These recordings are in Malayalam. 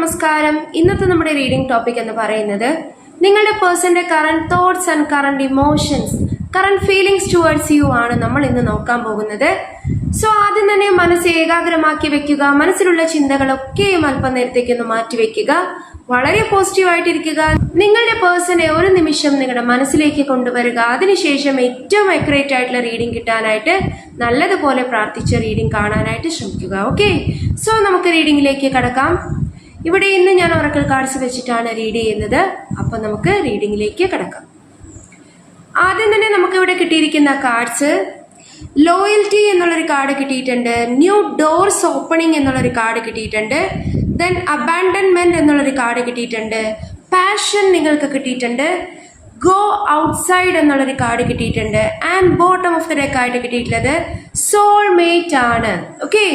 നമസ്കാരം. ഇന്നത്തെ നമ്മുടെ റീഡിംഗ് ടോപ്പിക് എന്ന് പറയുന്നത് നിങ്ങളുടെ പേഴ്സന്റെ current thoughts and current emotions, current feelings towards you ആണ് നമ്മൾ ഇന്ന് നോക്കാൻ പോകുന്നത്. സോ ആദ്യം തന്നെ മനസ്സ് ഏകാഗ്രമാക്കി വെക്കുക. മനസ്സിലുള്ള ചിന്തകളൊക്കെയും അല്പനേരത്തേക്ക് ഒന്ന് മാറ്റിവെക്കുക. വളരെ പോസിറ്റീവായിട്ടിരിക്കുക. നിങ്ങളുടെ പേഴ്സണെ ഒരു നിമിഷം നിങ്ങളുടെ മനസ്സിലേക്ക് കൊണ്ടുവരിക. അതിനുശേഷം ഏറ്റവും അക്യുറേറ്റ് ആയിട്ടുള്ള റീഡിംഗ് കിട്ടാനായിട്ട് നല്ലതുപോലെ പ്രാർത്ഥിച്ച റീഡിംഗ് കാണാനായിട്ട് ശ്രമിക്കുക. ഓക്കെ, സോ നമുക്ക് റീഡിംഗിലേക്ക് കടക്കാം. ഇവിടെ ഇന്ന് ഞാൻ ഒറക്കൽ കാർഡ്സ് വെച്ചിട്ടാണ് റീഡ് ചെയ്യുന്നത്. അപ്പൊ നമുക്ക് റീഡിംഗിലേക്ക് കടക്കാം. ആദ്യം തന്നെ നമുക്ക് ഇവിടെ കിട്ടിയിരിക്കുന്ന കാർഡ്സ് ലോയൽറ്റി എന്നുള്ളൊരു കാർഡ് കിട്ടിയിട്ടുണ്ട്, ന്യൂ ഡോർസ് ഓപ്പണിംഗ് എന്നുള്ളൊരു കാർഡ് കിട്ടിയിട്ടുണ്ട്, ദെൻ അബാൻഡൻമെന്റ് എന്നുള്ളൊരു കാർഡ് കിട്ടിയിട്ടുണ്ട്, പാഷൻ നിങ്ങൾക്ക് കിട്ടിയിട്ടുണ്ട്, ഗോ ഔട്ട്സൈഡ് എന്നുള്ളൊരു കാർഡ് കിട്ടിയിട്ടുണ്ട്, and bottom of the deck ആയിട്ട് കിട്ടിയിട്ടുള്ളത് സോൾമേറ്റ് ആണ്. Okay,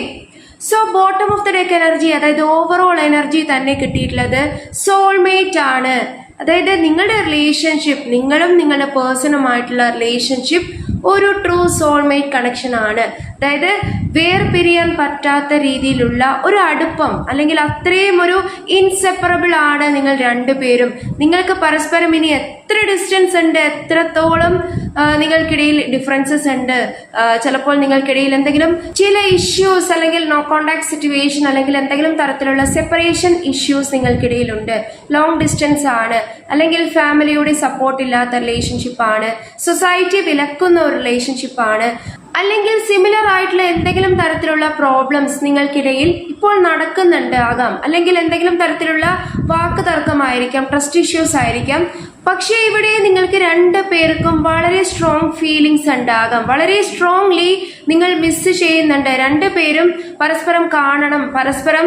so bottom of the deck energy, അതായത് ഓവറോൾ എനർജി തന്നെ കിട്ടിയിട്ടുള്ളത് സോൾമേറ്റ് ആണ്. അതായത് നിങ്ങളുടെ റിലേഷൻഷിപ്പ്, നിങ്ങളും നിങ്ങളുടെ പേഴ്സണുമായിട്ടുള്ള റിലേഷൻഷിപ്പ് ഒരു ട്രൂ സോൾമേറ്റ് കണക്ഷൻ ആണ്. അതായത് വേർപിരിയാൻ പറ്റാത്ത രീതിയിലുള്ള ഒരു അടുപ്പം, അല്ലെങ്കിൽ അത്രയും ഒരു ഇൻസെപ്പറബിൾ ആണ് നിങ്ങൾ രണ്ടുപേരും. നിങ്ങൾക്ക് പരസ്പരം ഇനി എത്ര ഡിസ്റ്റൻസ് ഉണ്ട്, എത്രത്തോളം നിങ്ങൾക്കിടയിൽ ഡിഫറൻസസ് ഉണ്ട്, ചിലപ്പോൾ നിങ്ങൾക്കിടയിൽ എന്തെങ്കിലും ചില ഇഷ്യൂസ് അല്ലെങ്കിൽ നോ കോണ്ടാക്ട് സിറ്റുവേഷൻ അല്ലെങ്കിൽ എന്തെങ്കിലും തരത്തിലുള്ള സെപ്പറേഷൻ ഇഷ്യൂസ് നിങ്ങൾക്കിടയിലുണ്ട്, ലോങ് ഡിസ്റ്റൻസ് ആണ്, അല്ലെങ്കിൽ ഫാമിലിയുടെ സപ്പോർട്ട് ഇല്ലാത്ത റിലേഷൻഷിപ്പ് ആണ്, സൊസൈറ്റി വിലക്കുന്ന ഒരു റിലേഷൻഷിപ്പ് ആണ്, അല്ലെങ്കിൽ സിമിലർ ആയിട്ടുള്ള എന്തെങ്കിലും തരത്തിലുള്ള പ്രോബ്ലംസ് നിങ്ങൾക്കിടയിൽ ഇപ്പോൾ നടക്കുന്നുണ്ട് ആകാം, അല്ലെങ്കിൽ എന്തെങ്കിലും തരത്തിലുള്ള വാക്ക് തർക്കമായിരിക്കാം, ട്രസ്റ്റ് ഇഷ്യൂസ് ആയിരിക്കാം. പക്ഷേ ഇവിടെ നിങ്ങൾക്ക് രണ്ടു പേർക്കും വളരെ സ്ട്രോങ് ഫീലിങ്സ് ഉണ്ടാകാം, വളരെ സ്ട്രോങ്ലി നിങ്ങൾ മിസ് ചെയ്യുന്നുണ്ട്. രണ്ടുപേരും പരസ്പരം കാണണം, പരസ്പരം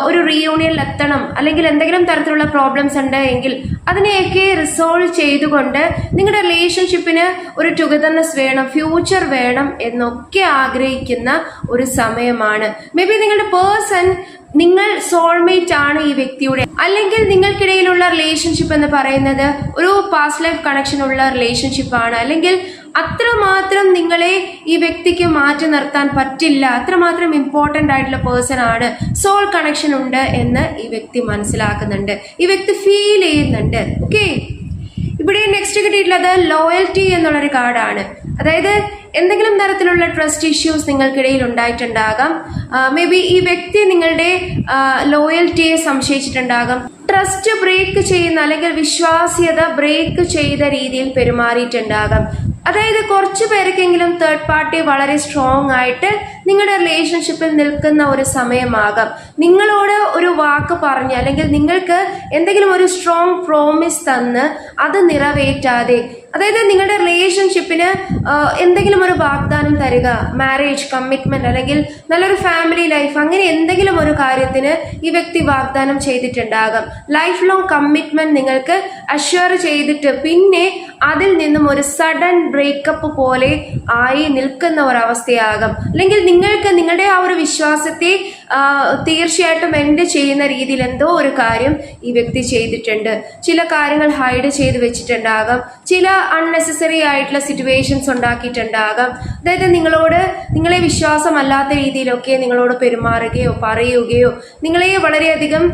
ഒരു റീയൂണിയനിൽ എത്തണം, അല്ലെങ്കിൽ എന്തെങ്കിലും തരത്തിലുള്ള പ്രോബ്ലംസ് ഉണ്ട് എങ്കിൽ അതിനെയൊക്കെ റിസോൾവ് ചെയ്തുകൊണ്ട് നിങ്ങളുടെ റിലേഷൻഷിപ്പിന് ഒരു ടുഗദർനെസ് വേണം, ഫ്യൂച്ചർ വേണം എന്നൊക്കെ ആഗ്രഹിക്കുന്ന ഒരു സമയമാണ്. മേ ബി നിങ്ങളുടെ പേഴ്സൺ നിങ്ങൾ സോൾമേറ്റ് ആണ് ഈ വ്യക്തിയുടെ, അല്ലെങ്കിൽ നിങ്ങൾക്കിടയിലുള്ള റിലേഷൻഷിപ്പ് എന്ന് പറയുന്നത് ഒരു പാസ്റ്റ് ലൈഫ് കണക്ഷൻ ഉള്ള റിലേഷൻഷിപ്പ് ആണ്, അല്ലെങ്കിൽ അത്രമാത്രം നിങ്ങളെ ഈ വ്യക്തിക്ക് മാറ്റി നിർത്താൻ പറ്റില്ല, അത്രമാത്രം ഇമ്പോർട്ടൻ്റ് ആയിട്ടുള്ള പേഴ്സൺ ആണ്, സോൾ കണക്ഷൻ ഉണ്ട് എന്ന് ഈ വ്യക്തി മനസ്സിലാക്കുന്നുണ്ട്, ഈ വ്യക്തി ഫീൽ ചെയ്യുന്നുണ്ട്. ഓക്കെ, ഇവിടെ നെക്സ്റ്റ് കിട്ടിയിട്ടുള്ളത് ലോയൽറ്റി എന്നുള്ളൊരു കാർഡാണ്. അതായത് എന്തെങ്കിലും തരത്തിലുള്ള ട്രസ്റ്റ് ഇഷ്യൂസ് നിങ്ങൾക്കിടയിൽ ഉണ്ടായിട്ടുണ്ടാകാം. മേ ബി ഈ വ്യക്തി നിങ്ങളുടെ ലോയൽറ്റിയെ സംശയിച്ചിട്ടുണ്ടാകാം, ട്രസ്റ്റ് ബ്രേക്ക് ചെയ്യുന്ന അല്ലെങ്കിൽ വിശ്വാസ്യത ബ്രേക്ക് ചെയ്ത രീതിയിൽ പെരുമാറിയിട്ടുണ്ടാകാം. അതായത് കുറച്ചു പേർക്കെങ്കിലും തേർഡ് പാർട്ടി വളരെ സ്ട്രോങ് ആയിട്ട് നിങ്ങളുടെ റിലേഷൻഷിപ്പിൽ നിൽക്കുന്ന ഒരു സമയമാകാം. നിങ്ങളോട് ഒരു വാക്ക് പറഞ്ഞ്, അല്ലെങ്കിൽ നിങ്ങൾക്ക് എന്തെങ്കിലും ഒരു സ്ട്രോങ് പ്രോമിസ് തന്ന് അത് നിറവേറ്റാതെ, അതായത് നിങ്ങളുടെ റിലേഷൻഷിപ്പിന് എന്തെങ്കിലും ഒരു വാഗ്ദാനം തരിക, മാരേജ്, കമ്മിറ്റ്മെന്റ്, അല്ലെങ്കിൽ നല്ലൊരു ഫാമിലി ലൈഫ്, അങ്ങനെ എന്തെങ്കിലും ഒരു കാര്യത്തിന് ഈ വ്യക്തി വാഗ്ദാനം ചെയ്തിട്ടുണ്ടാകാം. ലൈഫ് ലോങ് കമ്മിറ്റ്മെന്റ് നിങ്ങൾക്ക് അഷ്വർ ചെയ്തിട്ട് പിന്നെ അതിൽ നിന്നും ഒരു സഡൻ ബ്രേക്കപ്പ് പോലെ ആയി നിൽക്കുന്ന ഒരവസ്ഥയാകാം. അല്ലെങ്കിൽ നിങ്ങൾക്ക് നിങ്ങളുടെ ആ ഒരു വിശ്വാസത്തെ തീർച്ചയായിട്ടും എൻഡ് ചെയ്യുന്ന രീതിയിൽ എന്തോ ഒരു കാര്യം ഈ വ്യക്തി ചെയ്തിട്ടുണ്ട്. ചില കാര്യങ്ങൾ ഹൈഡ് ചെയ്ത് വെച്ചിട്ടുണ്ടാകാം, ചില അൺനെസസറി ആയിട്ടുള്ള സിറ്റുവേഷൻസ് ഉണ്ടാക്കിയിട്ടുണ്ടാകാം. അതായത് നിങ്ങളെ വിശ്വാസമല്ലാത്ത രീതിയിലൊക്കെ നിങ്ങളോട് പെരുമാറുകയോ പറയുകയോ, നിങ്ങളെ വളരെയധികം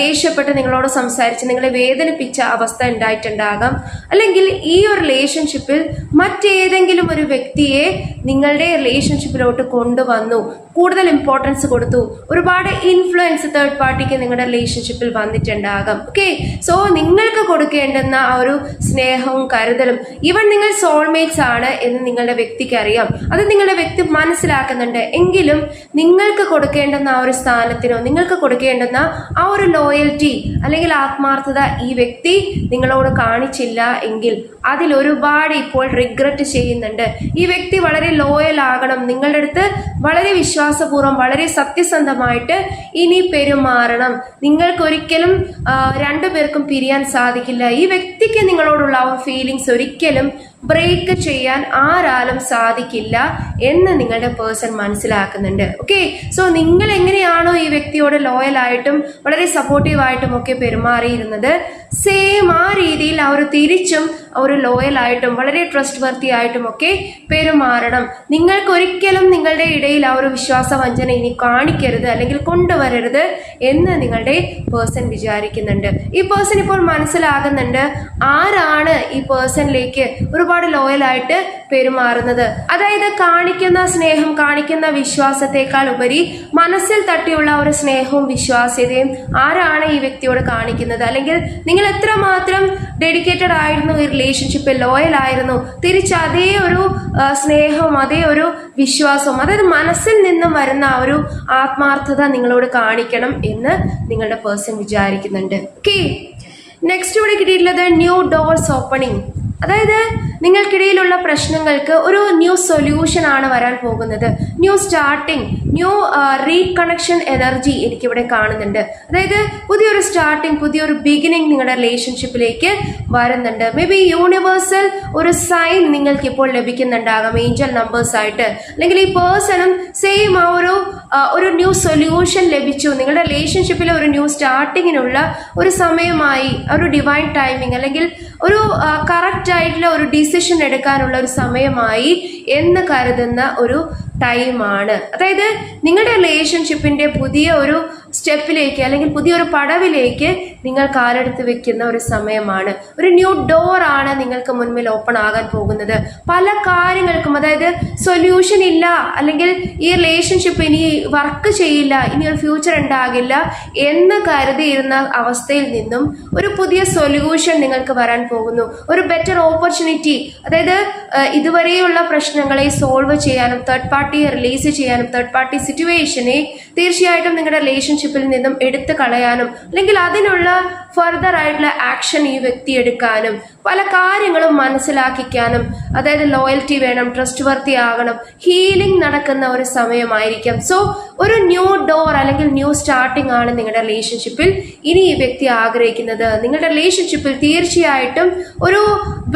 ദേഷ്യപ്പെട്ട് നിങ്ങളോട് സംസാരിച്ച് നിങ്ങളെ വേദനിപ്പിച്ച അവസ്ഥ ഉണ്ടായിട്ടുണ്ടാകാം. അല്ലെങ്കിൽ ഈ ഒരു റിലേഷൻഷിപ്പിൽ മറ്റേതെങ്കിലും ഒരു വ്യക്തിയെ നിങ്ങളുടെ റിലേഷൻഷിപ്പിലോട്ട് കൊണ്ടുവന്നു, കൂടുതൽ ഇമ്പോർട്ടൻസ് കൊടുത്തു, ഒരുപാട് ഇൻഫ്ലുവൻസ് തേർഡ് പാർട്ടിക്ക് നിങ്ങളുടെ റിലേഷൻഷിപ്പിൽ വന്നിട്ടുണ്ടാകാം. ഓക്കെ, സോ നിങ്ങൾക്ക് കൊടുക്കേണ്ടുന്ന ആ ഒരു സ്നേഹവും കരുതലും, ഈവൻ നിങ്ങൾ സോൾമേറ്റ്സ് ആണ് എന്ന് നിങ്ങളുടെ വ്യക്തിക്ക് അറിയാം, അത് നിങ്ങളുടെ വ്യക്തി മനസ്സിലാക്കുന്നുണ്ട്. എങ്കിലും നിങ്ങൾക്ക് കൊടുക്കേണ്ടുന്ന ആ ഒരു സ്ഥാനത്തിനോ നിങ്ങൾക്ക് കൊടുക്കേണ്ടുന്ന ആ ഒരു ലോയൽറ്റി അല്ലെങ്കിൽ ആത്മാർത്ഥത ഈ വ്യക്തി നിങ്ങളോട് കാണിച്ചില്ല എങ്കിൽ അതിൽ ഒരുപാട് ഇപ്പോൾ റിഗ്രറ്റ് ചെയ്യുന്നുണ്ട്. ഈ വ്യക്തി വളരെ ലോയൽ ആകണം, നിങ്ങളുടെ അടുത്ത് വളരെ വിശ്വാസപൂർവ്വം വളരെ സത്യസന്ധമായിട്ട് ഇനി പെരുമാറണം. നിങ്ങൾക്കൊരിക്കലും രണ്ടുപേർക്കും പിരിയാൻ സാധിക്കില്ല. ഈ വ്യക്തിക്ക് നിങ്ങളോടുള്ള ആ ഫീലിങ്സ് ഒരിക്കലും ബ്രേക്ക് ചെയ്യാൻ ആരാലും സാധിക്കില്ല എന്ന് നിങ്ങളുടെ പേഴ്സൺ മനസ്സിലാക്കുന്നുണ്ട്. ഓക്കെ, സോ നിങ്ങൾ എങ്ങനെയാണോ ഈ വ്യക്തിയോട് ലോയൽ ആയിട്ടും വളരെ സപ്പോർട്ടീവ് ആയിട്ടും ഒക്കെ പെരുമാറിയിരുന്നത്, സെയിം ആ രീതിയിൽ അവർ തിരിച്ചും ഒരു ലോയൽ ആയിട്ടും വളരെ ട്രസ്റ്റ് വർത്തി ആയിട്ടും ഒക്കെ പെരുമാറണം. നിങ്ങൾക്ക് ഒരിക്കലും നിങ്ങളുടെ ഇടയിൽ ആ ഒരു വിശ്വാസവഞ്ചന ഇനി കാണിക്കരുത് അല്ലെങ്കിൽ കൊണ്ടുവരരുത് എന്ന് നിങ്ങളുടെ പേഴ്സൺ വിചാരിക്കുന്നുണ്ട്. ഈ പേഴ്സൺ ഇപ്പോൾ മനസ്സിലാകുന്നുണ്ട് ആരാണ് ഈ പേഴ്സണിലേക്ക് ഒരുപാട് ലോയൽ ആയിട്ട് പെരുമാറുന്നത്. അതായത് കാണിക്കുന്ന സ്നേഹം, കാണിക്കുന്ന വിശ്വാസത്തെക്കാൾ ഉപരി മനസ്സിൽ തട്ടിയുള്ള ഒരു സ്നേഹവും വിശ്വാസ്യതയും ആരാണ് ഈ വ്യക്തിയോട് കാണിക്കുന്നത്, അല്ലെങ്കിൽ നിങ്ങൾ എത്രമാത്രം ഡെഡിക്കേറ്റഡ് ആയിരുന്നു ഈ റിലേഷൻഷിപ്പിൽ, ലോയൽ ആയിരുന്നു, തിരിച്ച് അതേ ഒരു സ്നേഹവും അതേ ഒരു വിശ്വാസവും, അതായത് മനസ്സിൽ നിന്നും വരുന്ന ആ ഒരു ആത്മാർത്ഥത നിങ്ങളോട് കാണിക്കണം എന്ന് നിങ്ങളുടെ പേഴ്സൺ വിചാരിക്കുന്നുണ്ട്. ഓക്കെ, നെക്സ്റ്റ് ഇവിടെ കിട്ടിയിട്ടുള്ളത് ന്യൂ ഡോർസ് ഓപ്പണിംഗ്. അതായത് നിങ്ങൾക്കിടയിലുള്ള പ്രശ്നങ്ങൾക്ക് ഒരു ന്യൂ സൊല്യൂഷൻ ആണ് വരാൻ പോകുന്നത്. New starting, new reconnection energy എനിക്കിവിടെ കാണുന്നുണ്ട്. അതായത് പുതിയൊരു സ്റ്റാർട്ടിങ്, പുതിയൊരു ബിഗിനിങ് നിങ്ങളുടെ റിലേഷൻഷിപ്പിലേക്ക് വരുന്നുണ്ട്. മേ ബി യൂണിവേഴ്സൽ ഒരു സൈൻ നിങ്ങൾക്ക് ഇപ്പോൾ ലഭിക്കുന്നുണ്ടാകാം, ഏഞ്ചൽ നമ്പേഴ്സ് ആയിട്ട്, അല്ലെങ്കിൽ ഈ പേഴ്സണും സെയിം ആ ഒരു ന്യൂ സൊല്യൂഷൻ ലഭിച്ചു, നിങ്ങളുടെ റിലേഷൻഷിപ്പിൽ ഒരു ന്യൂ സ്റ്റാർട്ടിങ്ങിനുള്ള ഒരു സമയമായി, ഒരു ഡിവൈൻ ടൈമിങ് അല്ലെങ്കിൽ ഒരു കറക്റ്റ് ആയിട്ടുള്ള ഒരു ഡിസിഷൻ എടുക്കാനുള്ള ഒരു സമയമായി എന്ന് കരുതുന്ന ഒരു ടൈമാണ്. അതായത് നിങ്ങളുടെ റിലേഷൻഷിപ്പിന്റെ പുതിയ ഒരു സ്റ്റെപ്പിലേക്ക് അല്ലെങ്കിൽ പുതിയൊരു പടവിലേക്ക് നിങ്ങൾ കാലെടുത്ത് വെക്കുന്ന ഒരു സമയമാണ്. ഒരു ന്യൂ ഡോർ ആണ് നിങ്ങൾക്ക് മുൻപിൽ ഓപ്പൺ ആകാൻ പോകുന്നത്. പല കാര്യങ്ങൾക്കും, അതായത് സൊല്യൂഷൻ ഇല്ല, അല്ലെങ്കിൽ ഈ റിലേഷൻഷിപ്പ് ഇനി വർക്ക് ചെയ്യില്ല, ഇനി ഒരു ഫ്യൂച്ചർ ഉണ്ടാകില്ല എന്ന് കരുതിയിരുന്ന അവസ്ഥയിൽ നിന്നും ഒരു പുതിയ സൊല്യൂഷൻ നിങ്ങൾക്ക് വരാൻ പോകുന്നു. ഒരു ബെറ്റർ ഓപ്പർച്യൂണിറ്റി, അതായത് ഇതുവരെയുള്ള പ്രശ്നങ്ങളെ സോൾവ് ചെയ്യാനും തേർഡ് പാർട്ടിയെ റിലീസ് ചെയ്യാനും തേർഡ് പാർട്ടി സിറ്റുവേഷനെ തീർച്ചയായിട്ടും നിങ്ങളുടെ റിലേഷൻഷിപ്പിൽ നിന്നും എടുത്തു കളയാനും അല്ലെങ്കിൽ അതിനുള്ള ഫർദർ ആയിട്ടുള്ള ആക്ഷൻ ഈ വ്യക്തി എടുക്കാനും പല കാര്യങ്ങളും മനസ്സിലാക്കിക്കാനും, അതായത് ലോയൽറ്റി വേണം, ട്രസ്റ്റ് വർത്തി ആകണം, ഹീലിംഗ് നടക്കുന്ന ഒരു സമയമായിരിക്കാം. സോ ഒരു ന്യൂ ഡോർ അല്ലെങ്കിൽ ന്യൂ സ്റ്റാർട്ടിംഗ് ആണ് നിങ്ങളുടെ റിലേഷൻഷിപ്പിൽ ഇനി ഈ വ്യക്തി ആഗ്രഹിക്കുന്നത്. നിങ്ങളുടെ റിലേഷൻഷിപ്പിൽ തീർച്ചയായിട്ടും ഒരു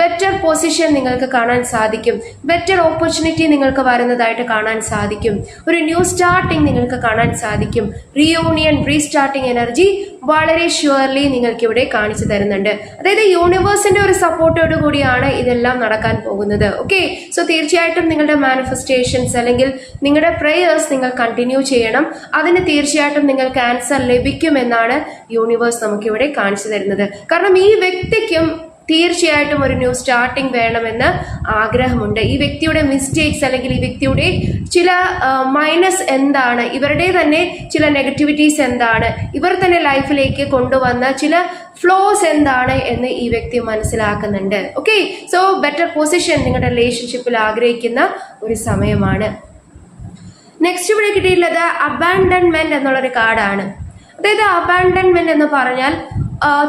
ബെറ്റർ പൊസിഷൻ നിങ്ങൾക്ക് കാണാൻ സാധിക്കും, ബെറ്റർ ഓപ്പർച്യൂണിറ്റി നിങ്ങൾക്ക് വരുന്നതായിട്ട് കാണാൻ സാധിക്കും, ഒരു ന്യൂ സ്റ്റാർട്ടിംഗ് നിങ്ങൾക്ക് കാണാൻ സാധിക്കും. റീയൂണിയൻ, റീസ്റ്റാർട്ടിംഗ് എനർജി വളരെ ഷ്യൂർലി നിങ്ങൾക്ക് ഇവിടെ കാണിച്ചു തരുന്നുണ്ട്. അതായത് യൂണിവേഴ്സിന്റെ ഒരു സപ്പോർട്ടോട് കൂടിയാണ് ഇതെല്ലാം നടക്കാൻ പോകുന്നത്. ഓക്കെ, സോ തീർച്ചയായിട്ടും നിങ്ങളുടെ മാനിഫെസ്റ്റേഷൻസ് അല്ലെങ്കിൽ നിങ്ങളുടെ പ്രേയേഴ്സ് നിങ്ങൾ കണ്ടിന്യൂ ചെയ്യണം. അതിന് തീർച്ചയായിട്ടും നിങ്ങൾക്ക് ആൻസർ ലഭിക്കുമെന്നാണ് യൂണിവേഴ്സ് നമുക്കിവിടെ കാണിച്ചു തരുന്നത്. കാരണം ഈ വ്യക്തിക്കും തീർച്ചയായിട്ടും ഒരു ന്യൂ സ്റ്റാർട്ടിംഗ് വേണമെന്ന് ആഗ്രഹമുണ്ട്. ഈ വ്യക്തിയുടെ മിസ്റ്റേക്സ് അല്ലെങ്കിൽ ഈ വ്യക്തിയുടെ ചില മൈനസ് എന്താണ്, ഇവരുടെ തന്നെ ചില നെഗറ്റിവിറ്റീസ് എന്താണ്, ഇവർ തന്നെ ലൈഫിലേക്ക് കൊണ്ടുവന്ന ചില ഫ്ലോസ് എന്താണ് എന്ന് ഈ വ്യക്തി മനസ്സിലാക്കുന്നുണ്ട്. ഓക്കെ, സോ ബെറ്റർ പൊസിഷൻ നിങ്ങളുടെ റിലേഷൻഷിപ്പിൽ ആഗ്രഹിക്കുന്ന ഒരു സമയമാണ്. നെക്സ്റ്റ് ഇവിടെ കിട്ടിയിട്ടുള്ളത് അബാൻഡൻമെന്റ് എന്നുള്ളൊരു കാർഡാണ്. അതായത് അബാൻഡൻമെന്റ് എന്ന് പറഞ്ഞാൽ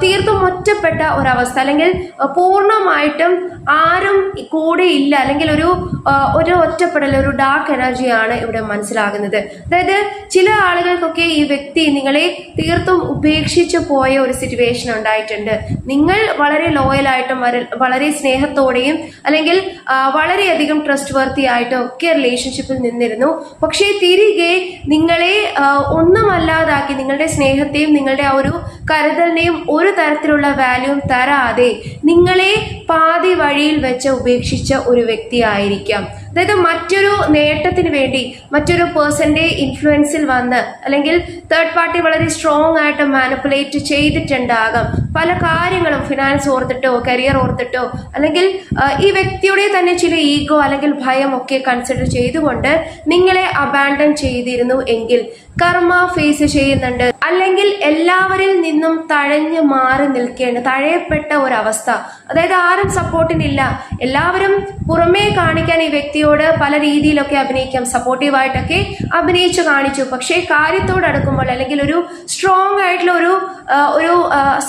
തീർത്തും ഒറ്റപ്പെട്ട ഒരവസ്ഥ, അല്ലെങ്കിൽ പൂർണ്ണമായിട്ടും ആരും കൂടെ ഇല്ല, അല്ലെങ്കിൽ ഒരു ഒറ്റപ്പെടൽ, ഒരു ഡാർക്ക് എനർജിയാണ് ഇവിടെ മനസ്സിലാകുന്നത്. അതായത് ചില ആളുകൾക്കൊക്കെ ഈ വ്യക്തി നിങ്ങളെ തീർത്തും ഉപേക്ഷിച്ചു പോയ ഒരു സിറ്റുവേഷൻ ഉണ്ടായിട്ടുണ്ട്. നിങ്ങൾ വളരെ ലോയലായിട്ടും വളരെ സ്നേഹത്തോടെയും അല്ലെങ്കിൽ വളരെയധികം ട്രസ്റ്റ് വർത്തി ആയിട്ടും ഒക്കെ റിലേഷൻഷിപ്പിൽ നിന്നിരുന്നു. പക്ഷേ തിരികെ നിങ്ങളെ ഒന്നുമല്ലാതാക്കി, നിങ്ങളുടെ സ്നേഹത്തെയും നിങ്ങളുടെ ആ ഒരു കരുതലിനെയും ഒരു തരത്തിലുള്ള വാല്യൂവും തരാതെ നിങ്ങളെ പാതി വഴിയിൽ വെച്ച് ഉപേക്ഷിച്ച ഒരു വ്യക്തിയായിരിക്കാം. അതായത് മറ്റൊരു നേട്ടത്തിന് വേണ്ടി മറ്റൊരു പേഴ്സന്റെ ഇൻഫ്ലുവൻസിൽ വന്ന് അല്ലെങ്കിൽ തേർഡ് പാർട്ടി വളരെ സ്ട്രോങ് ആയിട്ട് മാനിപ്പുലേറ്റ് ചെയ്തിട്ടുണ്ടാകാം. പല കാര്യങ്ങളും ഫിനാൻസ് ഓർത്തിട്ടോ കരിയർ ഓർത്തിട്ടോ അല്ലെങ്കിൽ ഈ വ്യക്തിയുടെ തന്നെ ചില ഈഗോ അല്ലെങ്കിൽ ഭയം ഒക്കെ കൺസിഡർ ചെയ്തുകൊണ്ട് നിങ്ങളെ അബാൻഡൻ ചെയ്തിരുന്നു എങ്കിൽ കർമ്മ ഫേസ് ചെയ്യുന്നുണ്ട്, അല്ലെങ്കിൽ എല്ലാവരിൽ നിന്നും തഴഞ്ഞു മാറി തഴയപ്പെട്ട ഒരവസ്ഥ. അതായത് ആരും സപ്പോർട്ടിനില്ല, എല്ലാവരും പുറമേ കാണിക്കാൻ ഈ വ്യക്തി വ്യക്തിയോട് പല രീതിയിലൊക്കെ അഭിനയിക്കാം, സപ്പോർട്ടീവായിട്ടൊക്കെ അഭിനയിച്ചു കാണിച്ചു. പക്ഷേ കാര്യത്തോടടുക്കുമ്പോൾ അല്ലെങ്കിൽ ഒരു സ്ട്രോങ് ആയിട്ടുള്ള ഒരു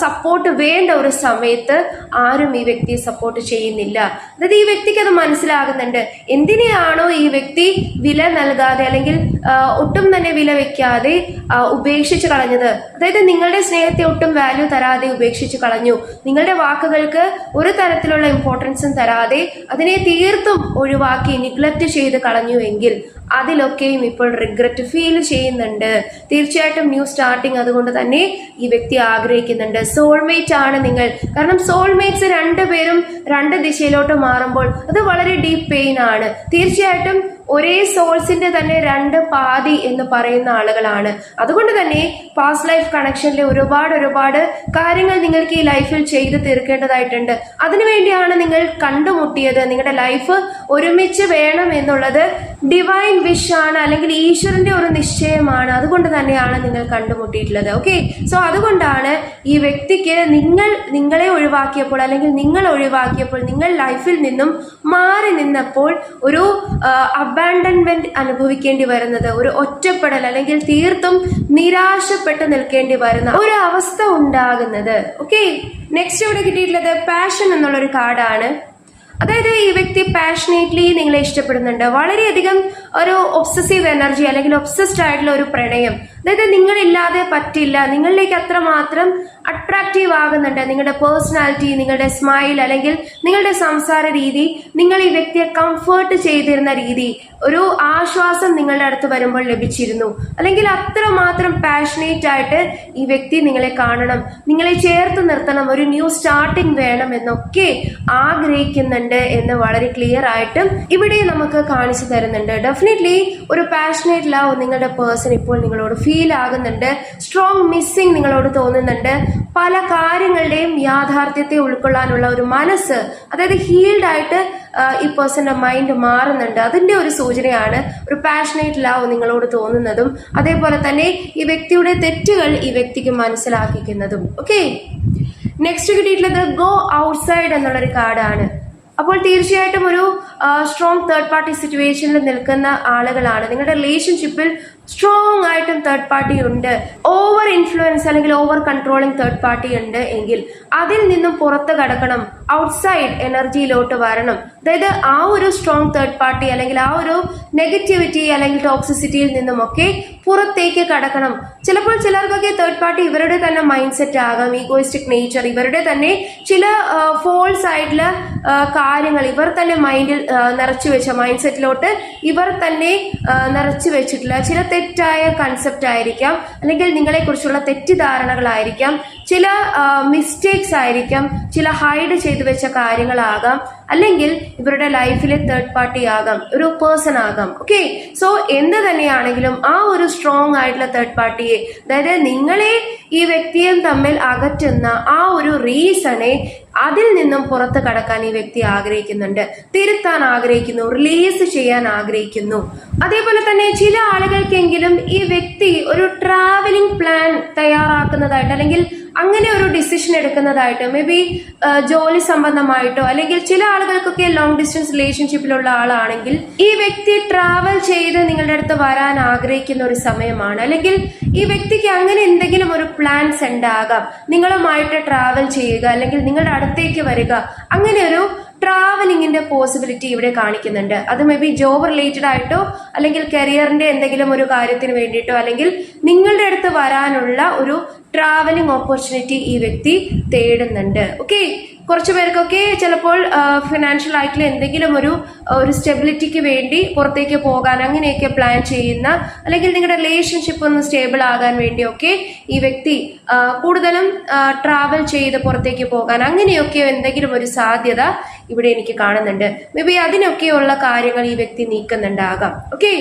സപ്പോർട്ട് വേണ്ട ഒരു സമയത്ത് ആരും ഈ വ്യക്തിയെ സപ്പോർട്ട് ചെയ്യുന്നില്ല. അതായത് ഈ വ്യക്തിക്ക് അത് മനസ്സിലാകുന്നുണ്ട്. എന്തിനെയാണോ ഈ വ്യക്തി വില നൽകാതെ അല്ലെങ്കിൽ ഒട്ടും തന്നെ വില വെക്കാതെ ഉപേക്ഷിച്ച് കളഞ്ഞത്, അതായത് നിങ്ങളുടെ സ്നേഹത്തെ ഒട്ടും വാല്യൂ തരാതെ ഉപേക്ഷിച്ച് കളഞ്ഞു, നിങ്ങളുടെ വാക്കുകൾക്ക് ഒരു തരത്തിലുള്ള ഇമ്പോർട്ടൻസും തരാതെ അതിനെ തീർത്തും ഒഴിവാക്കി നിഗ്ലക്റ്റ് ചെയ്ത് കളഞ്ഞു എങ്കിൽ അതിലൊക്കെയും ഇപ്പോൾ റിഗ്രറ്റ് ഫീൽ ചെയ്യുന്നുണ്ട്. തീർച്ചയായിട്ടും ന്യൂ സ്റ്റാർട്ടിങ് അതുകൊണ്ട് തന്നെ ഈ വ്യക്തി ആഗ്രഹിക്കുന്നുണ്ട്. സോൾമേറ്റ് ആണ് നിങ്ങൾ. കാരണം സോൾമേറ്റ്സ് രണ്ടുപേരും രണ്ട് ദിശയിലോട്ട് മാറുമ്പോൾ അത് വളരെ ഡീപ്പ് പെയിൻ ആണ്. തീർച്ചയായിട്ടും ഒരേ സോൾസിന്റെ തന്നെ രണ്ട് പാതി എന്ന് പറയുന്ന ആളുകളാണ്. അതുകൊണ്ട് തന്നെ പാസ്റ്റ് ലൈഫ് കണക്ഷനിലെ ഒരുപാട് കാര്യങ്ങൾ നിങ്ങൾക്ക് ഈ ലൈഫിൽ ചെയ്ത് തീർക്കേണ്ടതായിട്ടുണ്ട്. അതിനുവേണ്ടിയാണ് നിങ്ങൾ കണ്ടുമുട്ടിയത്. നിങ്ങളുടെ ലൈഫ് ഒരുമിച്ച് വേണം എന്നുള്ളത് ഡിവൈൻ വിഷ് ആണ്, അല്ലെങ്കിൽ ഈശ്വരന്റെ ഒരു നിശ്ചയമാണ്. അതുകൊണ്ട് തന്നെയാണ് നിങ്ങൾ കണ്ടുമുട്ടിയിട്ടുള്ളത്. ഓക്കെ, സോ അതുകൊണ്ടാണ് ഈ വ്യക്തിക്ക് നിങ്ങളെ ഒഴിവാക്കിയപ്പോൾ അല്ലെങ്കിൽ നിങ്ങൾ ഒഴിവാക്കിയപ്പോൾ, നിങ്ങൾ ലൈഫിൽ നിന്നും മാറി നിന്നപ്പോൾ ഒരു അബാൻഡൻമെന്റ് അനുഭവിക്കേണ്ടി വരുന്നത്, ഒരു ഒറ്റപ്പെടൽ അല്ലെങ്കിൽ തീർത്തും നിരാശപ്പെട്ട് നിൽക്കേണ്ടി വരുന്ന ഒരു അവസ്ഥ ഉണ്ടാകുന്നത്. ഓക്കെ, നെക്സ്റ്റ് ഇവിടെ കിട്ടിയിട്ടുള്ളത് പാഷൻ എന്നുള്ളൊരു കാർഡാണ്. അതായത് ഈ വ്യക്തി പാഷനേറ്റ്ലി നിങ്ങളെ ഇഷ്ടപ്പെടുന്നുണ്ട്. വളരെയധികം ഒരു ഒബ്സസീവ് എനർജി അല്ലെങ്കിൽ ഒബ്സസ്ഡ് ആയിട്ടുള്ള ഒരു പ്രണയം. അതായത് നിങ്ങളില്ലാതെ പറ്റില്ല, നിങ്ങളിലേക്ക് അത്രമാത്രം അട്രാക്റ്റീവ് ആകുന്നുണ്ട്. നിങ്ങളുടെ പേഴ്സണാലിറ്റി, നിങ്ങളുടെ സ്മൈൽ അല്ലെങ്കിൽ നിങ്ങളുടെ സംസാര രീതി, നിങ്ങൾ ഈ വ്യക്തിയെ കംഫേർട്ട് ചെയ്തിരുന്ന രീതി, ഒരു ആശ്വാസം നിങ്ങളുടെ അടുത്ത് വരുമ്പോൾ ലഭിച്ചിരുന്നു. അല്ലെങ്കിൽ അത്രമാത്രം പാഷനേറ്റ് ആയിട്ട് ഈ വ്യക്തി നിങ്ങളെ കാണണം, നിങ്ങളെ ചേർത്ത് നിർത്തണം, ഒരു ന്യൂ സ്റ്റാർട്ടിങ് വേണം എന്നൊക്കെ ആഗ്രഹിക്കുന്നുണ്ട് എന്ന് വളരെ ക്ലിയർ ആയിട്ടും ഇവിടെ നമുക്ക് കാണിച്ചു തരുന്നുണ്ട്. ഡെഫിനറ്റ്ലി ഒരു പാഷനേറ്റ് ലവ് നിങ്ങളുടെ പേഴ്സൺ ഇപ്പോൾ നിങ്ങളോട് ഫീൽ ആകുന്നുണ്ട്. സ്ട്രോങ് മിസ്സിങ് നിങ്ങളോട് തോന്നുന്നുണ്ട്. പല കാര്യങ്ങളുടെയും യാഥാർത്ഥ്യത്തെ ഉൾക്കൊള്ളാനുള്ള ഒരു മനസ്സ്, അതായത് ഹീൽഡ് ആയിട്ട് ഈ പേഴ്സന്റെ മൈൻഡ് മാറുന്നുണ്ട്. അതിന്റെ ഒരു സൂചനയാണ് ഒരു പാഷനേറ്റ് ലവ് നിങ്ങളോട് തോന്നുന്നതും അതേപോലെ തന്നെ ഈ വ്യക്തിയുടെ തെറ്റുകൾ ഈ വ്യക്തിക്ക് മനസ്സിലാക്കിക്കുന്നതും. ഓക്കെ, നെക്സ്റ്റ് കിട്ടിയിട്ടുള്ളത് ഗോ ഔട്ട്സൈഡ് എന്നുള്ളൊരു കാർഡാണ്. അപ്പോൾ തീർച്ചയായിട്ടും ഒരു സ്ട്രോങ് തേർഡ് പാർട്ടി സിറ്റുവേഷനിൽ നിൽക്കുന്ന ആളുകളാണ്. നിങ്ങളുടെ റിലേഷൻഷിപ്പിൽ സ്ട്രോങ് ആയിട്ടും തേർഡ് പാർട്ടി ഉണ്ട്, ഓവർ ഇൻഫ്ലുവൻസ് അല്ലെങ്കിൽ ഓവർ കൺട്രോളിങ് തേർഡ് പാർട്ടി ഉണ്ട് എങ്കിൽ അതിൽ നിന്നും പുറത്ത് കടക്കണം, ഔട്ട്സൈഡ് എനർജിയിലോട്ട് വരണം. അതായത് ആ ഒരു സ്ട്രോങ് തേർഡ് പാർട്ടി അല്ലെങ്കിൽ ആ ഒരു നെഗറ്റിവിറ്റി അല്ലെങ്കിൽ ടോക്സിസിറ്റിയിൽ നിന്നുമൊക്കെ പുറത്തേക്ക് കടക്കണം. ചിലപ്പോൾ ചിലർക്കൊക്കെ തേർഡ് പാർട്ടി ഇവരുടെ തന്നെ മൈൻഡ് സെറ്റ് ആകാം, ഈഗോയിസ്റ്റിക് നേച്ചർ, ഇവരുടെ തന്നെ ചില ഫോൾസ് ആയിട്ടുള്ള കാര്യങ്ങൾ ഇവർ തന്നെ മൈൻഡിൽ നിറച്ചു വെച്ച മൈൻഡ് സെറ്റിലോട്ട് ഇവർ തന്നെ നിറച്ചു വെച്ചിട്ടുള്ള ചില തെറ്റായ കൺസെപ്റ്റ് ആയിരിക്കാം, അല്ലെങ്കിൽ നിങ്ങളെക്കുറിച്ചുള്ള തെറ്റിദ്ധാരണകളായിരിക്കാം, ചില മിസ്റ്റേക്സ് ആയിരിക്കാം, ചില ഹൈഡ് ചെയ്തു വെച്ച കാര്യങ്ങളാകാം, അല്ലെങ്കിൽ ഇവരുടെ ലൈഫിലെ തേർഡ് പാർട്ടി ആകാം, ഒരു പേഴ്സൺ ആകാം. ഓക്കെ, സോ എന്ത് തന്നെയാണെങ്കിലും ആ ഒരു സ്ട്രോങ് ആയിട്ടുള്ള തേർഡ് പാർട്ടിയെ, അതായത് നിങ്ങളെ ഈ വ്യക്തിയും തമ്മിൽ അകറ്റുന്ന ആ ഒരു റീസണെ അതിൽ നിന്നും പുറത്ത് കടക്കാൻ ഈ വ്യക്തി ആഗ്രഹിക്കുന്നുണ്ട്, തിരുത്താൻ ആഗ്രഹിക്കുന്നു, റിലീസ് ചെയ്യാൻ ആഗ്രഹിക്കുന്നു. അതേപോലെ തന്നെ ചില ആളുകൾക്കെങ്കിലും ഈ വ്യക്തി ഒരു ട്രാവലിംഗ് പ്ലാൻ തയ്യാറാക്കുന്നതായിട്ട് അല്ലെങ്കിൽ അങ്ങനെ ഒരു ഡിസിഷൻ എടുക്കുന്നതായിട്ട്, മേ ബി ജോലി സംബന്ധമായിട്ടോ, അല്ലെങ്കിൽ ചില ആളുകൾക്കൊക്കെ ലോങ് ഡിസ്റ്റൻസ് റിലേഷൻഷിപ്പിലുള്ള ആളാണെങ്കിൽ ഈ വ്യക്തി ട്രാവൽ ചെയ്ത് നിങ്ങളുടെ അടുത്ത് വരാൻ ആഗ്രഹിക്കുന്ന ഒരു സമയമാണ്. അല്ലെങ്കിൽ ഈ വ്യക്തിക്ക് അങ്ങനെ എന്തെങ്കിലും ഒരു പ്ലാൻസ് ഉണ്ടാകാം, നിങ്ങളുമായിട്ട് ട്രാവൽ ചെയ്യുക അല്ലെങ്കിൽ നിങ്ങളുടെ അടുത്തേക്ക് വരിക, അങ്ങനെ ഒരു ട്രാവലിങ്ങിന്റെ പോസിബിലിറ്റി ഇവിടെ കാണിക്കുന്നുണ്ട്. അത് മേ ബി ജോബ് റിലേറ്റഡ് ആയിട്ടോ അല്ലെങ്കിൽ കരിയറിന്റെ എന്തെങ്കിലും ഒരു കാര്യത്തിന് വേണ്ടിയിട്ടോ അല്ലെങ്കിൽ നിങ്ങളുടെ അടുത്ത് വരാനുള്ള ഒരു ട്രാവലിംഗ് ഓപ്പർച്യൂണിറ്റി ഈ വ്യക്തി തേടുന്നുണ്ട്. ഓക്കെ, കുറച്ചു പേർക്കൊക്കെ ചിലപ്പോൾ ഫിനാൻഷ്യൽ ആയിട്ടുള്ള എന്തെങ്കിലും ഒരു സ്റ്റെബിലിറ്റിക്ക് വേണ്ടി പുറത്തേക്ക് പോകാൻ അങ്ങനെയൊക്കെ പ്ലാൻ ചെയ്യുന്ന, അല്ലെങ്കിൽ നിങ്ങളുടെ റിലേഷൻഷിപ്പ് ഒന്ന് സ്റ്റേബിൾ ആകാൻ വേണ്ടിയൊക്കെ ഈ വ്യക്തി കൂടുതലും ട്രാവൽ ചെയ്ത് പുറത്തേക്ക് പോകാൻ അങ്ങനെയൊക്കെ എന്തെങ്കിലും ഒരു സാധ്യത ഇവിടെ എനിക്ക് കാണുന്നുണ്ട്. മേ ബി അതിനൊക്കെയുള്ള കാര്യങ്ങൾ ഈ വ്യക്തി നീക്കുന്നുണ്ടാകാം. ഓക്കെ,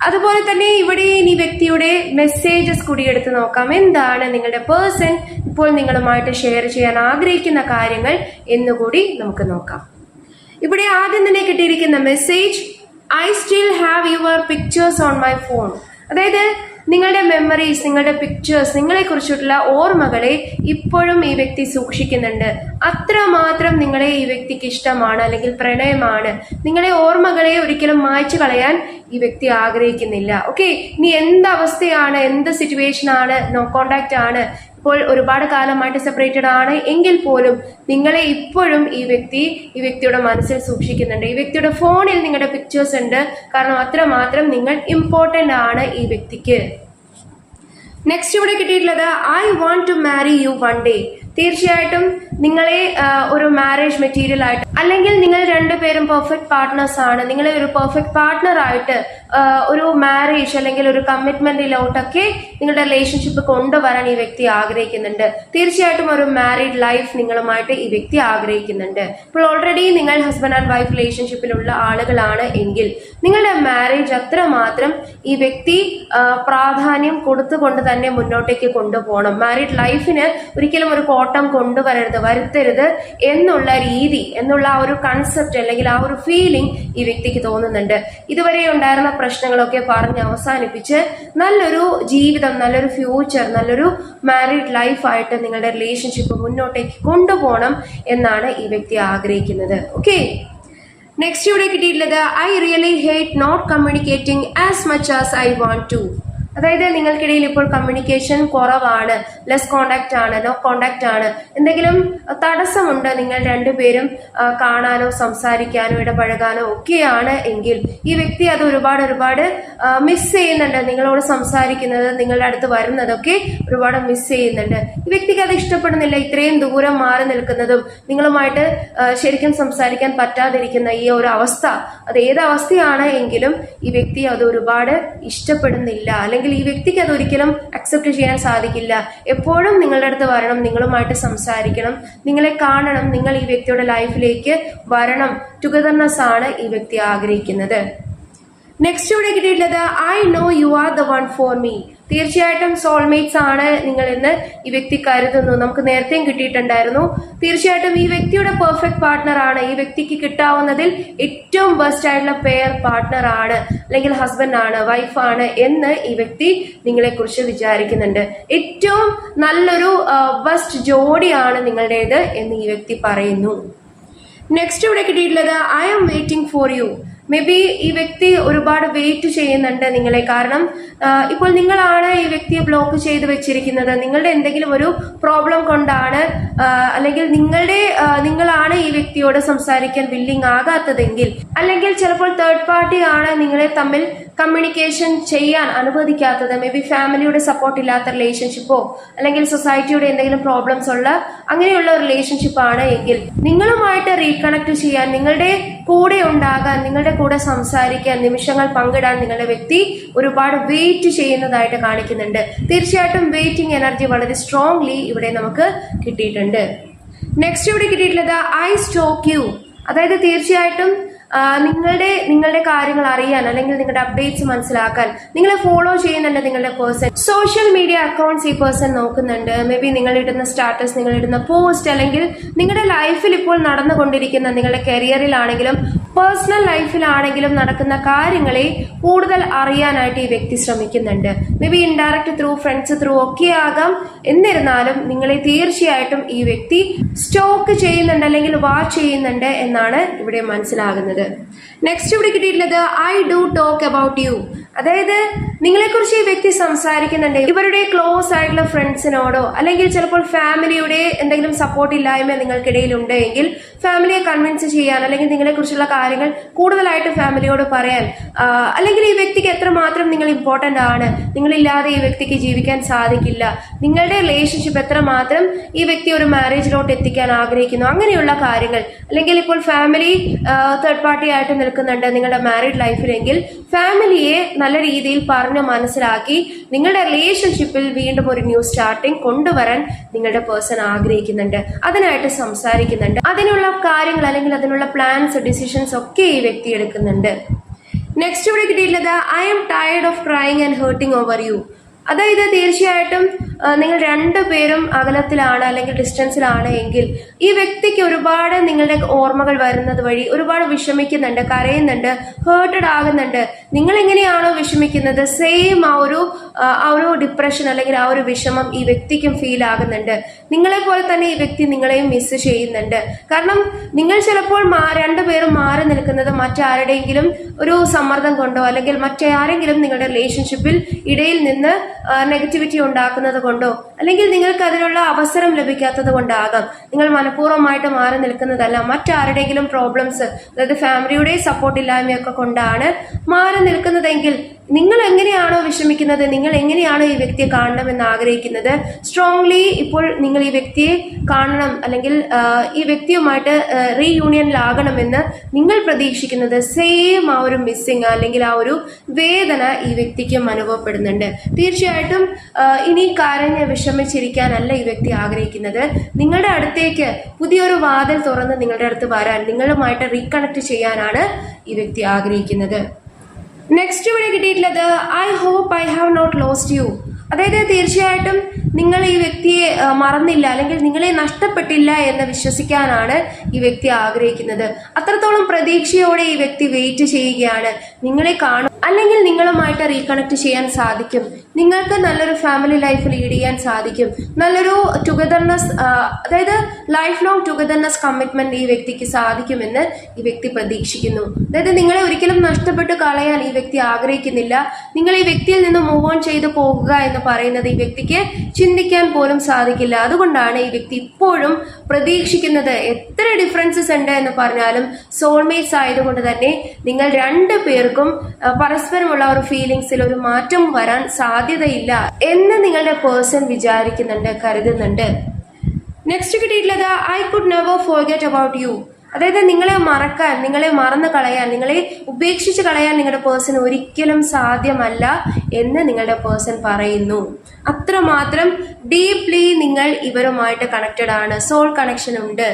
അതുപോലെ തന്നെ ഇവിടെ ഇനി വ്യക്തിയുടെ മെസ്സേജസ് കൂടി എടുത്ത് നോക്കാം. എന്താണ് നിങ്ങളുടെ പേഴ്സൺ ഇപ്പോൾ നിങ്ങളുമായിട്ട് ഷെയർ ചെയ്യാൻ ആഗ്രഹിക്കുന്ന കാര്യങ്ങൾ എന്നുകൂടി നമുക്ക് നോക്കാം. ഇവിടെ ആദ്യം തന്നെ കിട്ടിയിരിക്കുന്ന message, I still have your pictures on my phone. അതായത് നിങ്ങളുടെ മെമ്മറീസ്, നിങ്ങളുടെ പിക്ചേഴ്സ്, നിങ്ങളെക്കുറിച്ചിട്ടുള്ള ഓർമ്മകളെ ഇപ്പോഴും ഈ വ്യക്തി സൂക്ഷിക്കുന്നുണ്ട്. അത്രമാത്രം നിങ്ങളെ ഈ വ്യക്തിക്ക് ഇഷ്ടമാണ് അല്ലെങ്കിൽ പ്രണയമാണ്. നിങ്ങളെ ഓർമ്മകളെ ഒരിക്കലും മായ്ച്ചു കളയാൻ ഈ വ്യക്തി ആഗ്രഹിക്കുന്നില്ല. ഓക്കെ, ഇനി എന്ത് അവസ്ഥയാണ്, എന്ത് സിറ്റുവേഷൻ ആണ്, നോ കോണ്ടാക്ട് ആണ്, ഇപ്പോൾ ഒരുപാട് കാലമായിട്ട് സെപ്പറേറ്റഡ് ആണ് എങ്കിൽ പോലും നിങ്ങളെ ഇപ്പോഴും ഈ വ്യക്തിയുടെ മനസ്സിൽ സൂക്ഷിക്കുന്നുണ്ട്. ഈ വ്യക്തിയുടെ ഫോണിൽ നിങ്ങളുടെ പിക്ചേഴ്സ് ഉണ്ട്. കാരണം അത്രമാത്രം നിങ്ങൾ ഇമ്പോർട്ടൻ്റ് ആണ് ഈ വ്യക്തിക്ക്. നെക്സ്റ്റ് ഇവിടെ കിട്ടിയിട്ടുള്ളത് I want to marry you one day. തീർച്ചയായിട്ടും നിങ്ങളെ ഒരു മാരേജ് മെറ്റീരിയൽ ആയിട്ട് അല്ലെങ്കിൽ നിങ്ങൾ രണ്ടുപേരും പെർഫെക്റ്റ് പാർട്ട്നേഴ്സ് ആണ്. നിങ്ങളെ ഒരു പെർഫെക്റ്റ് പാർട്ട്ണർ ആയിട്ട് ഒരു മാരേജ് അല്ലെങ്കിൽ ഒരു കമ്മിറ്റ്മെന്റിലോട്ടൊക്കെ നിങ്ങളുടെ റിലേഷൻഷിപ്പ് കൊണ്ടുവരാൻ ഈ വ്യക്തി ആഗ്രഹിക്കുന്നുണ്ട്. തീർച്ചയായിട്ടും ഒരു മാരീഡ് ലൈഫ് നിങ്ങളുമായിട്ട് ഈ വ്യക്തി ആഗ്രഹിക്കുന്നുണ്ട്. ഇപ്പോൾ ഓൾറെഡി നിങ്ങൾ ഹസ്ബൻഡ് ആൻഡ് വൈഫ് റിലേഷൻഷിപ്പിലുള്ള ആളുകളാണ് എങ്കിൽ നിങ്ങളുടെ മാരേജ് അത്രമാത്രം ഈ വ്യക്തി പ്രാധാന്യം കൊടുത്തുകൊണ്ട് തന്നെ മുന്നോട്ടേക്ക് കൊണ്ടുപോകണം. മാരീഡ് ലൈഫിന് ഒരിക്കലും ഒരു കോട്ടം വരുത്തരുത് എന്നുള്ള രീതി, എന്നുള്ള ആ ഒരു കൺസെപ്റ്റ് അല്ലെങ്കിൽ ആ ഒരു ഫീലിംഗ് ഈ വ്യക്തിക്ക് തോന്നുന്നുണ്ട്. ഇതുവരെ ഉണ്ടായിരുന്ന പ്രശ്നങ്ങളൊക്കെ പറഞ്ഞ് അവസാനിപ്പിച്ച് നല്ലൊരു ജീവിതം, നല്ലൊരു ഫ്യൂച്ചർ, നല്ലൊരു മാരീഡ് ലൈഫായിട്ട് നിങ്ങളുടെ റിലേഷൻഷിപ്പ് മുന്നോട്ടേക്ക് കൊണ്ടുപോകണം എന്നാണ് ഈ വ്യക്തി ആഗ്രഹിക്കുന്നത്. ഓക്കെ, നെക്സ്റ്റ് ഇവിടെ കിട്ടിയിട്ടുള്ളത് I really hate not communicating as much as I want to. അതായത് നിങ്ങൾക്കിടയിൽ ഇപ്പോൾ കമ്മ്യൂണിക്കേഷൻ കുറവാണ്, ലെസ് കോണ്ടാക്ട് ആണ്, നോ കോണ്ടാക്ട് ആണ്, എന്തെങ്കിലും തടസ്സമുണ്ട്, നിങ്ങൾ രണ്ടുപേരും കാണാനോ സംസാരിക്കാനോ ഇടപഴകാനോ ഒക്കെയാണ് എങ്കിൽ ഈ വ്യക്തി അത് ഒരുപാട് മിസ് ചെയ്യുന്നുണ്ട്. നിങ്ങളോട് സംസാരിക്കുന്നത്, നിങ്ങളുടെ അടുത്ത് വരുന്നതൊക്കെ ഒരുപാട് മിസ് ചെയ്യുന്നുണ്ട്. ഈ വ്യക്തിക്ക് അത് ഇഷ്ടപ്പെടുന്നില്ല. ഇത്രയും ദൂരം മാറി നിൽക്കുന്നതും നിങ്ങളുമായിട്ട് ശരിക്കും സംസാരിക്കാൻ പറ്റാതിരിക്കുന്ന ഈ ഒരു അവസ്ഥ, അത് ഏത് അവസ്ഥയാണ് എങ്കിലും ഈ വ്യക്തി അത് ഒരുപാട് ഇഷ്ടപ്പെടുന്നില്ല. അല്ലെങ്കിൽ ഈ വ്യക്തിക്ക് അത് ഒരിക്കലും അക്സെപ്റ്റ് ചെയ്യാൻ സാധിക്കില്ല. എപ്പോഴും നിങ്ങളുടെ അടുത്ത് വരണം, നിങ്ങളുമായിട്ട് സംസാരിക്കണം, നിങ്ങളെ കാണണം, നിങ്ങൾ ഈ വ്യക്തിയുടെ ലൈഫിലേക്ക് വരണം. ടുഗദർനെസ് ആണ് ഈ വ്യക്തി ആഗ്രഹിക്കുന്നത്. നെക്സ്റ്റ് ഇവിടെ കിട്ടിയിട്ടുള്ളത് I know you are the one for me. തീർച്ചയായിട്ടും സോൾമേറ്റ്സ് ആണ് നിങ്ങൾ എന്ന് ഈ വ്യക്തി കരുതുന്നു. നമുക്ക് നേരത്തെയും കിട്ടിയിട്ടുണ്ടായിരുന്നു. തീർച്ചയായിട്ടും ഈ വ്യക്തിയുടെ പെർഫെക്റ്റ് പാർട്ട്ണർ ആണ്. ഈ വ്യക്തിക്ക് കിട്ടാവുന്നതിൽ ഏറ്റവും ബെസ്റ്റ് ആയിട്ടുള്ള പെയർ പാർട്ട്ണർ ആണ്, അല്ലെങ്കിൽ ഹസ്ബൻഡ് ആണ്, വൈഫാണ് എന്ന് ഈ വ്യക്തി നിങ്ങളെ കുറിച്ച് വിചാരിക്കുന്നുണ്ട്. ഏറ്റവും നല്ലൊരു ബെസ്റ്റ് ജോഡിയാണ് നിങ്ങളുടേത് എന്ന് ഈ വ്യക്തി പറയുന്നു. നെക്സ്റ്റ് ഇവിടെ കിട്ടിയിട്ടുള്ളത് I am waiting for you. Maybe ഈ വ്യക്തി ഒരുപാട് വെയിറ്റ് ചെയ്യുന്നുണ്ട് നിങ്ങളെ. കാരണം ഇപ്പോൾ നിങ്ങളാണ് ഈ വ്യക്തിയെ ബ്ലോക്ക് ചെയ്ത് വെച്ചിരിക്കുന്നത്. നിങ്ങളുടെ എന്തെങ്കിലും ഒരു പ്രോബ്ലം കൊണ്ടാണ്, അല്ലെങ്കിൽ നിങ്ങളാണ് ഈ വ്യക്തിയോട് സംസാരിക്കാൻ വില്ലിങ് ആകാത്തതെങ്കിൽ, അല്ലെങ്കിൽ ചിലപ്പോൾ തേർഡ് പാർട്ടി ആണ് നിങ്ങളെ തമ്മിൽ കമ്മ്യൂണിക്കേഷൻ ചെയ്യാൻ അനുവദിക്കാത്തത്. മേ ബി ഫാമിലിയുടെ സപ്പോർട്ട് ഇല്ലാത്ത റിലേഷൻഷിപ്പോ അല്ലെങ്കിൽ സൊസൈറ്റിയുടെ എന്തെങ്കിലും പ്രോബ്ലംസ് ഉള്ള അങ്ങനെയുള്ള റിലേഷൻഷിപ്പ് ആണ് എങ്കിൽ നിങ്ങളുമായിട്ട് റീകണക്ട് ചെയ്യാൻ, നിങ്ങളുടെ കൂടെ ഉണ്ടാകാൻ, നിങ്ങളുടെ കൂടെ സംസാരിക്കാൻ, നിമിഷങ്ങൾ പങ്കിടാൻ നിങ്ങളുടെ വ്യക്തി ഒരുപാട് വെയിറ്റ് ചെയ്യുന്നതായിട്ട് കാണിക്കുന്നുണ്ട്. തീർച്ചയായിട്ടും വെയിറ്റിംഗ് എനർജി വളരെ സ്ട്രോങ്ലി ഇവിടെ നമുക്ക് കിട്ടിയിട്ടുണ്ട്. നെക്സ്റ്റ് ഇവിടെ കിട്ടിയിട്ടുള്ളത് ഐ സ്റ്റോക്ക് യു. അതായത് തീർച്ചയായിട്ടും നിങ്ങളുടെ കാര്യങ്ങൾ അറിയാൻ അല്ലെങ്കിൽ നിങ്ങളുടെ അപ്ഡേറ്റ്സ് മനസ്സിലാക്കാൻ നിങ്ങളെ ഫോളോ ചെയ്യുന്നുണ്ട് നിങ്ങളുടെ പേഴ്സൺ. സോഷ്യൽ മീഡിയ അക്കൗണ്ട്സ് ഈ പേഴ്സൺ നോക്കുന്നുണ്ട്. മേ ബി നിങ്ങളിടുന്ന സ്റ്റാറ്റസ്, നിങ്ങളിടുന്ന പോസ്റ്റ്, അല്ലെങ്കിൽ നിങ്ങളുടെ ലൈഫിൽ ഇപ്പോൾ നടന്നുകൊണ്ടിരിക്കുന്ന നിങ്ങളുടെ കരിയറിലാണെങ്കിലും പേഴ്സണൽ ലൈഫിലാണെങ്കിലും നടക്കുന്ന കാര്യങ്ങളെ കൂടുതൽ അറിയാനായിട്ട് ഈ വ്യക്തി ശ്രമിക്കുന്നുണ്ട്. May be indirect through, friends through ഒക്കെ ആകാം. എന്നിരുന്നാലും നിങ്ങളെ തീർച്ചയായിട്ടും ഈ വ്യക്തി സ്റ്റോക്ക് ചെയ്യുന്നുണ്ട് അല്ലെങ്കിൽ വാച്ച് ചെയ്യുന്നുണ്ട് എന്നാണ് ഇവിടെ മനസ്സിലാകുന്നത്. നെക്സ്റ്റ് ഇവിടെ കിട്ടിയിട്ടുള്ളത് I do talk about you. അതായത് നിങ്ങളെക്കുറിച്ച് ഈ വ്യക്തി സംസാരിക്കുന്നുണ്ട് ഇവരുടെ ക്ലോസ് ആയിട്ടുള്ള ഫ്രണ്ട്സിനോടോ, അല്ലെങ്കിൽ ചിലപ്പോൾ ഫാമിലിയുടെ എന്തെങ്കിലും സപ്പോർട്ട് ഇല്ലായ്മ നിങ്ങൾക്കിടയിൽ ഉണ്ട് എങ്കിൽ ഫാമിലിയെ കൺവിൻസ് ചെയ്യാൻ, അല്ലെങ്കിൽ നിങ്ങളെക്കുറിച്ചുള്ള കാര്യങ്ങൾ കൂടുതലായിട്ട് ഫാമിലിയോട് പറയാൻ, അല്ലെങ്കിൽ ഈ വ്യക്തിക്ക് എത്രമാത്രം നിങ്ങൾ ഇമ്പോർട്ടൻ്റ് ആണ്, നിങ്ങളില്ലാതെ ഈ വ്യക്തിക്ക് ജീവിക്കാൻ സാധിക്കില്ല, നിങ്ങളുടെ റിലേഷൻഷിപ്പ് എത്രമാത്രം ഈ വ്യക്തി ഒരു മാരേജിലോട്ട് എത്തിക്കാൻ ആഗ്രഹിക്കുന്നു, അങ്ങനെയുള്ള കാര്യങ്ങൾ. അല്ലെങ്കിൽ ഇപ്പോൾ ഫാമിലി തേർഡ് പാർട്ടി ആയിട്ട് നിൽക്കുന്നുണ്ട് നിങ്ങളുടെ മാരീഡ് ലൈഫിലെങ്കിൽ ഫാമിലിയെ നല്ല രീതിയിൽ പറഞ്ഞു മനസ്സിലാക്കി നിങ്ങളുടെ റിലേഷൻഷിപ്പിൽ വീണ്ടും ഒരു ന്യൂ സ്റ്റാർട്ടിങ് കൊണ്ടുവരാൻ നിങ്ങളുടെ പേഴ്സൺ ആഗ്രഹിക്കുന്നുണ്ട്. അതിനായിട്ട് സംസാരിക്കുന്നുണ്ട്. അതിനുള്ള കാര്യങ്ങൾ അല്ലെങ്കിൽ അതിനുള്ള പ്ലാൻസ്, ഡിസിഷൻസ് ഒക്കെ ഈ വ്യക്തി എടുക്കുന്നുണ്ട്. നെക്സ്റ്റ് ഇവിടെ കിട്ടിയിട്ടുള്ളത് I am tired of crying and hurting over you. അതായത് തീർച്ചയായിട്ടും നിങ്ങൾ രണ്ടുപേരും അകലത്തിലാണ് അല്ലെങ്കിൽ ഡിസ്റ്റൻസിലാണ് എങ്കിൽ ഈ വ്യക്തിക്ക് ഒരുപാട് നിങ്ങളുടെ ഓർമ്മകൾ വരുന്നത് വഴി ഒരുപാട് വിഷമിക്കുന്നുണ്ട്, കരയുന്നുണ്ട്, ഹേർട്ടഡ് ആകുന്നുണ്ട്. നിങ്ങൾ എങ്ങനെയാണോ വിഷമിക്കുന്നത് സെയിം ആ ഒരു ഡിപ്രഷൻ അല്ലെങ്കിൽ ആ ഒരു വിഷമം ഈ വ്യക്തിക്കും ഫീൽ ആകുന്നുണ്ട്. നിങ്ങളെ പോലെ തന്നെ ഈ വ്യക്തി നിങ്ങളെയും മിസ് ചെയ്യുന്നുണ്ട്. കാരണം നിങ്ങൾ ചിലപ്പോൾ രണ്ടുപേരും മാറി നിൽക്കുന്നത് മറ്റാരുടെയെങ്കിലും ഒരു സമ്മർദ്ദം കൊണ്ടോ അല്ലെങ്കിൽ മറ്റാരെങ്കിലും നിങ്ങളുടെ റിലേഷൻഷിപ്പിൽ ഇടയിൽ നിന്ന് നെഗറ്റിവിറ്റി ഉണ്ടാക്കുന്നത് കൊണ്ടോ അല്ലെങ്കിൽ നിങ്ങൾക്ക് അതിനുള്ള അവസരം ലഭിക്കാത്തത് കൊണ്ടാകാം. നിങ്ങൾ മനഃപൂർവ്വമായിട്ട് മാറി നിൽക്കുന്നതല്ല, മറ്റാരുടെയെങ്കിലും പ്രോബ്ലംസ് അതായത് ഫാമിലിയുടെ സപ്പോർട്ട് ഇല്ലായ്മയൊക്കെ കൊണ്ടാണ് മാറി നിൽക്കുന്നതെങ്കിൽ നിങ്ങൾ എങ്ങനെയാണോ വിഷമിക്കുന്നത്, നിങ്ങൾ എങ്ങനെയാണോ ഈ വ്യക്തിയെ കാണണമെന്ന് ആഗ്രഹിക്കുന്നത്, സ്ട്രോങ്ലി ഇപ്പോൾ നിങ്ങൾ ഈ വ്യക്തിയെ കാണണം അല്ലെങ്കിൽ ഈ വ്യക്തിയുമായിട്ട് റീയൂണിയനിലാകണമെന്ന് നിങ്ങൾ പ്രതീക്ഷിക്കുന്നത് സെയിം ആ ഒരു മിസ്സിങ് അല്ലെങ്കിൽ ആ ഒരു വേദന ഈ വ്യക്തിക്കും അനുഭവപ്പെടുന്നുണ്ട്. തീർച്ചയായിട്ടും ഇനി കരഞ്ഞ് വിഷമിച്ചിരിക്കാനല്ല ഈ വ്യക്തി ആഗ്രഹിക്കുന്നത്. നിങ്ങളുടെ അടുത്തേക്ക് പുതിയൊരു വാതിൽ തുറന്ന് നിങ്ങളുടെ അടുത്ത് വരാൻ, നിങ്ങളുമായിട്ട് റീകണക്ട് ചെയ്യാനാണ് ഈ വ്യക്തി ആഗ്രഹിക്കുന്നത്. നെക്സ്റ്റ് ഇവിടെ കിട്ടിയിട്ടുള്ളത് I hope I have not lost you. അതായത് തീർച്ചയായിട്ടും നിങ്ങൾ ഈ വ്യക്തിയെ മറന്നില്ല അല്ലെങ്കിൽ നിങ്ങളെ നഷ്ടപ്പെട്ടില്ല എന്ന് വിശ്വസിക്കാനാണ് ഈ വ്യക്തി ആഗ്രഹിക്കുന്നത്. അത്രത്തോളം പ്രതീക്ഷയോടെ ഈ വ്യക്തി വെയിറ്റ് ചെയ്യുകയാണ്. നിങ്ങളെ കാണും അല്ലെങ്കിൽ നിങ്ങളുമായിട്ട് റീകണക്ട് ചെയ്യാൻ സാധിക്കും, നിങ്ങൾക്ക് നല്ലൊരു ഫാമിലി ലൈഫ് ലീഡ് ചെയ്യാൻ സാധിക്കും, നല്ലൊരു ടുഗദർനെസ് അതായത് ലൈഫ് ലോങ് ടുഗദർനെസ് കമ്മിറ്റ്മെന്റ് ഈ വ്യക്തിക്ക് സാധിക്കുമെന്ന് ഈ വ്യക്തി പ്രതീക്ഷിക്കുന്നു. അതായത് നിങ്ങളെ ഒരിക്കലും നഷ്ടപ്പെട്ട് കളയാൻ ഈ വ്യക്തി ആഗ്രഹിക്കുന്നില്ല. നിങ്ങൾ ഈ വ്യക്തിയിൽ നിന്ന് മൂവ് ഓൺ ചെയ്ത് പോകുക എന്ന് പറയുന്നത് ഈ വ്യക്തിക്ക് ചിന്തിക്കാൻ പോലും സാധിക്കില്ല. അതുകൊണ്ടാണ് ഈ വ്യക്തി ഇപ്പോഴും പ്രതീക്ഷിക്കുന്നത്. എത്ര ഡിഫറൻസസ് ഉണ്ട് എന്ന് പറഞ്ഞാലും സോൾമേറ്റ്സ് ആയതുകൊണ്ട് തന്നെ നിങ്ങൾ രണ്ടു പേർക്കും പരസ്പരമുള്ള ഒരു ഫീലിങ്സിൽ ഒരു മാറ്റം വരാൻ സാധ്യതയില്ല എന്ന് നിങ്ങളുടെ പേഴ്സൺ വിചാരിക്കുന്നുണ്ട്, കരുതുന്നുണ്ട്. നെക്സ്റ്റ് കിട്ടിയിട്ടുള്ളത് I could never forget about you. അതായത് നിങ്ങളെ മറക്കാൻ, നിങ്ങളെ മറന്നു കളയാൻ, നിങ്ങളെ ഉപേക്ഷിച്ച് കളയാൻ നിങ്ങളുടെ പേഴ്സൺ ഒരിക്കലും സാധ്യമല്ല എന്ന് നിങ്ങളുടെ പേഴ്സൺ പറയുന്നു. അത്രമാത്രം ഡീപ്ലി നിങ്ങൾ ഇവരുമായിട്ട് കണക്റ്റഡ് ആണ്, സോൾ കണക്ഷൻ ഉണ്ട്.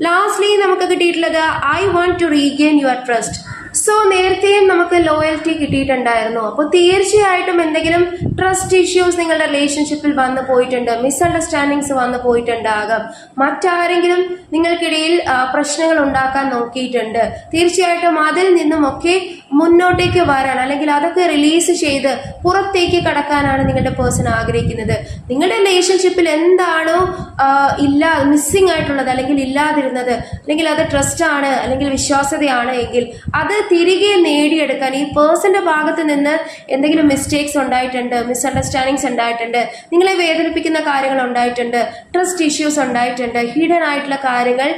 ലാസ്റ്റ്ലി നമുക്ക് കിട്ടിയിട്ടുള്ളത് I want to regain your trust. So നേരത്തെയും നമുക്ക് ലോയൽറ്റി കിട്ടിയിട്ടുണ്ടായിരുന്നു. അപ്പോൾ തീർച്ചയായിട്ടും എന്തെങ്കിലും ട്രസ്റ്റ് ഇഷ്യൂസ് നിങ്ങളുടെ റിലേഷൻഷിപ്പിൽ വന്നു പോയിട്ടുണ്ട്, മിസ്അണ്ടർസ്റ്റാൻഡിങ്സ് വന്നു പോയിട്ടുണ്ടാകാം, മറ്റാരെങ്കിലും നിങ്ങൾക്കിടയിൽ പ്രശ്നങ്ങൾ ഉണ്ടാക്കാൻ നോക്കിയിട്ടുണ്ട്. തീർച്ചയായിട്ടും അതിൽ നിന്നുമൊക്കെ മുന്നോട്ടേക്ക് വരാൻ അല്ലെങ്കിൽ അതൊക്കെ റിലീസ് ചെയ്ത് പുറത്തേക്ക് കടക്കാനാണ് നിങ്ങളുടെ പേഴ്സൺ ആഗ്രഹിക്കുന്നത്. നിങ്ങളുടെ റിലേഷൻഷിപ്പിൽ എന്താണോ മിസ്സിംഗ് ആയിട്ടുള്ളത് അല്ലെങ്കിൽ ഇല്ലാതിരുന്നത് അല്ലെങ്കിൽ അത് ട്രസ്റ്റ് ആണ് അല്ലെങ്കിൽ വിശ്വാസ്യതയാണ് എങ്കിൽ അത് തിരികെ നേടിയെടുക്കാൻ ഈ പേഴ്സന്റെ ഭാഗത്ത് നിന്ന് എന്തെങ്കിലും മിസ്റ്റേക്സ് ഉണ്ടായിട്ടുണ്ട്, മിസ്അണ്ടർസ്റ്റാൻഡിങ്സ് ഉണ്ടായിട്ടുണ്ട്, നിങ്ങളെ വേദനിപ്പിക്കുന്ന കാര്യങ്ങൾ ഉണ്ടായിട്ടുണ്ട്, ട്രസ്റ്റ് ഇഷ്യൂസ് ഉണ്ടായിട്ടുണ്ട്, ഹിഡൻ ആയിട്ടുള്ള കാര്യങ്ങൾ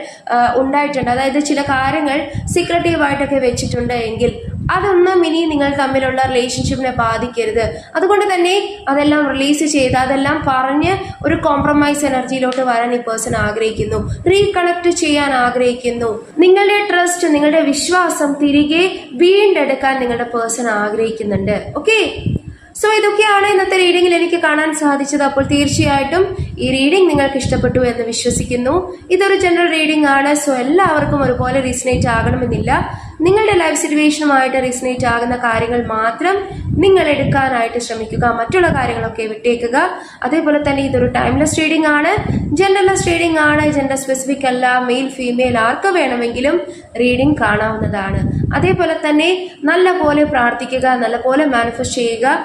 ഉണ്ടായിട്ടുണ്ട്, അതായത് ചില കാര്യങ്ങൾ സീക്രട്ടീവായിട്ടൊക്കെ വെച്ചിട്ടുണ്ട് എങ്കിൽ അതൊന്നും ഇനി നിങ്ങൾ തമ്മിലുള്ള റിലേഷൻഷിപ്പിനെ ബാധിക്കരുത്. അതുകൊണ്ട് തന്നെ അതെല്ലാം റിലീസ് ചെയ്ത് അതെല്ലാം പറഞ്ഞ് ഒരു കോംപ്രമൈസ് എനർജിയിലോട്ട് വരാൻ ഈ പേഴ്സൺ ആഗ്രഹിക്കുന്നു, റീകണക്ട് ചെയ്യാൻ ആഗ്രഹിക്കുന്നു. നിങ്ങളുടെ ട്രസ്റ്റ്, നിങ്ങളുടെ വിശ്വാസം തിരികെ വീണ്ടെടുക്കാൻ നിങ്ങളുടെ പേഴ്സൺ ആഗ്രഹിക്കുന്നുണ്ട്. ഓക്കെ, സോ ഇതൊക്കെയാണ് ഇന്നത്തെ റീഡിങ്ങിൽ എനിക്ക് കാണാൻ സാധിച്ചത്. അപ്പോൾ തീർച്ചയായിട്ടും ഈ റീഡിംഗ് നിങ്ങൾക്ക് ഇഷ്ടപ്പെട്ടു എന്ന് വിശ്വസിക്കുന്നു. ഇതൊരു ജനറൽ റീഡിംഗ് ആണ്, സോ എല്ലാവർക്കും ഒരുപോലെ റീസണേറ്റ് ആകണമെന്നില്ല. നിങ്ങളുടെ ലൈഫ് സിറ്റുവേഷനുമായിട്ട് റീസണേറ്റ് ആകുന്ന കാര്യങ്ങൾ മാത്രം നിങ്ങൾ എടുക്കാനായിട്ട് ശ്രമിക്കുക, മറ്റുള്ള കാര്യങ്ങളൊക്കെ വിട്ടേക്കുക. അതേപോലെ തന്നെ ഇതൊരു ടൈംലെസ് റീഡിംഗ് ആണ്, ജെൻഡർലെസ് റീഡിംഗ് ആണ്, ജെൻഡർ സ്പെസിഫിക് അല്ല. മെയിൽ ഫീമെയിൽ ആർക്ക് വേണമെങ്കിലും റീഡിംഗ് കാണാവുന്നതാണ്. അതേപോലെ തന്നെ നല്ല പോലെ പ്രാർത്ഥിക്കുക, നല്ല പോലെ മാനിഫെസ്റ്റ് ചെയ്യുക.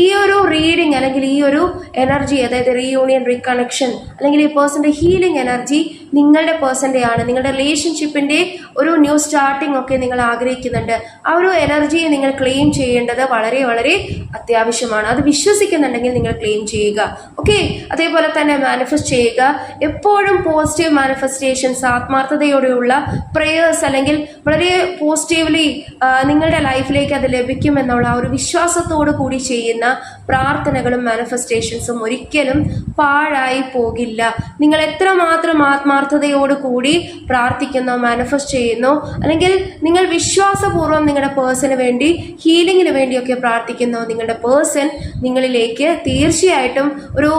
ഈ ഒരു റീഡിംഗ് അല്ലെങ്കിൽ ഈ ഒരു എനർജി, അതായത് റീയൂണിയൻ, റീകണക്ഷൻ അല്ലെങ്കിൽ ഈ പേഴ്സന്റെ ഹീലിംഗ് എനർജി നിങ്ങളുടെ പേഴ്സന്റെ ആണ്. നിങ്ങളുടെ റിലേഷൻഷിപ്പിന്റെ ഒരു ന്യൂ സ്റ്റാർട്ടിംഗ് ഒക്കെ നിങ്ങൾ ആഗ്രഹിക്കുന്നുണ്ട്. ആ ഒരു എനർജിയെ നിങ്ങൾ ക്ലെയിം ചെയ്യേണ്ടത് വളരെ വളരെ അത്യാവശ്യമാണ്. അത് വിശ്വസിക്കുന്നുണ്ടെങ്കിൽ നിങ്ങൾ ക്ലെയിം ചെയ്യുക. ഓക്കെ, അതേപോലെ തന്നെ മാനിഫെസ്റ്റ് ചെയ്യുക. എപ്പോഴും പോസിറ്റീവ് മാനിഫെസ്റ്റേഷൻസ്, ആത്മാർത്ഥതയോടെയുള്ള പ്രേയേഴ്സ് അല്ലെങ്കിൽ വളരെ പോസിറ്റീവ്ലി നിങ്ങളുടെ ലൈഫിലേക്ക് അത് ലഭിക്കുമെന്നുള്ള ആ ഒരു വിശ്വാസത്തോടു കൂടി ചെയ്യുന്ന പ്രാർത്ഥനകളും മാനിഫെസ്റ്റേഷൻസും ഒരിക്കലും പാഴായി പോകില്ല. നിങ്ങൾ എത്രമാത്രം ആത്മാർത്ഥതയോട് കൂടി പ്രാർത്ഥിക്കുന്നോ, മാനിഫെസ്റ്റ് ചെയ്യുന്നു, അല്ലെങ്കിൽ നിങ്ങൾ വിശ്വാസപൂർവ്വം നിങ്ങളുടെ പേഴ്സണ് വേണ്ടി ഹീലിങ്ങിന് വേണ്ടിയൊക്കെ പ്രാർത്ഥിക്കുന്നോ, നിങ്ങളുടെ പേഴ്സൺ നിങ്ങളിലേക്ക് തീർച്ചയായിട്ടും ഒരു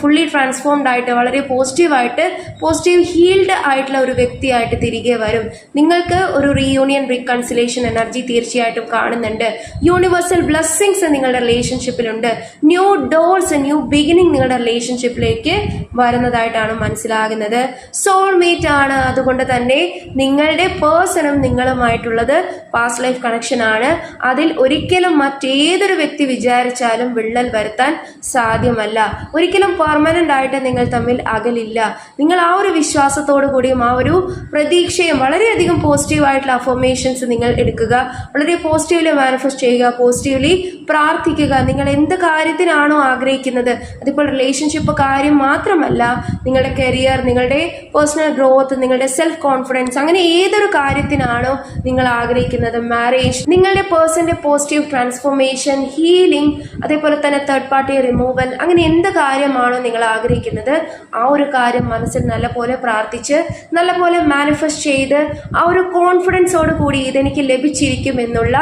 ഫുള്ളി ട്രാൻസ്ഫോംഡ് ആയിട്ട് വളരെ പോസിറ്റീവ് ഹീൽഡ് ആയിട്ടുള്ള ഒരു വ്യക്തിയായിട്ട് തിരികെ വരും. നിങ്ങൾക്ക് ഒരു റീയൂണിയൻ, റീകൺസിലേഷൻ എനർജി തീർച്ചയായിട്ടും കാണുന്നുണ്ട്. യൂണിവേഴ്സൽ ബ്ലെസ്സിങ്സ് നിങ്ങളുടെ റിലേഷൻഷിപ്പിലുണ്ട്. ന്യൂ ഡോർസ്, ന്യൂ ബിഗിനിങ് നിങ്ങളുടെ റിലേഷൻഷിപ്പിലേക്ക് വരുന്നതായിട്ടാണ് മനസ്സിലാകുന്നത്. സോൾമേറ്റ് ആണ്. അതുകൊണ്ട് തന്നെ നിങ്ങളുടെ പേഴ്സണും നിങ്ങളുമായിട്ടുള്ളത് പാസ്റ്റ് ലൈഫ് കണക്ഷൻ ആണ്. അതിൽ ഒരിക്കലും മറ്റേതൊരു വ്യക്തി വിചാരിച്ചാലും വിള്ളൽ വരുത്താൻ സാധ്യമല്ല. ഒരിക്കലും പെർമനന്റ് ആയിട്ട് നിങ്ങൾ തമ്മിൽ അകലില്ല. നിങ്ങൾ ആ ഒരു വിശ്വാസത്തോടു കൂടിയും ആ ഒരു പ്രതീക്ഷയും വളരെയധികം പോസിറ്റീവായിട്ടുള്ള അഫർമേഷൻസ് നിങ്ങൾ എടുക്കുക. വളരെ പോസിറ്റീവ്ലി മാനിഫെസ്റ്റ് ചെയ്യുക, പോസിറ്റീവ്ലി പ്രാർത്ഥിക്കുക. നിങ്ങൾ എന്ത് കാര്യത്തിനാണോ ആഗ്രഹിക്കുന്നത്, അതിപ്പോൾ റിലേഷൻഷിപ്പ് കാര്യം മാത്രമല്ല, നിങ്ങളുടെ കരിയർ, നിങ്ങളുടെ പേഴ്സണൽ ഗ്രോത്ത്, നിങ്ങളുടെ സെൽഫ് കോൺഫിഡൻസ്, അങ്ങനെ ഏതൊരു കാര്യത്തിനാണോ നിങ്ങൾ ആഗ്രഹിക്കുന്നത്, മാരേജ്, നിങ്ങളുടെ പേഴ്സന്റെ പോസിറ്റീവ് ട്രാൻസ്ഫോർമേഷൻ, ഹീലിംഗ്, അതേപോലെ തന്നെ തേർഡ് പാർട്ടി റിമൂവൽ, അങ്ങനെ എന്ത് കാര്യമാണോ നിങ്ങൾ ആഗ്രഹിക്കുന്നത് ആ ഒരു കാര്യം മനസ്സിൽ നല്ലപോലെ പ്രാർത്ഥിച്ച് നല്ലപോലെ മാനിഫെസ്റ്റ് ചെയ്ത് ആ ഒരു കോൺഫിഡൻസോട് കൂടി ഇതെനിക്ക് ലഭിച്ചിരിക്കും എന്നുള്ള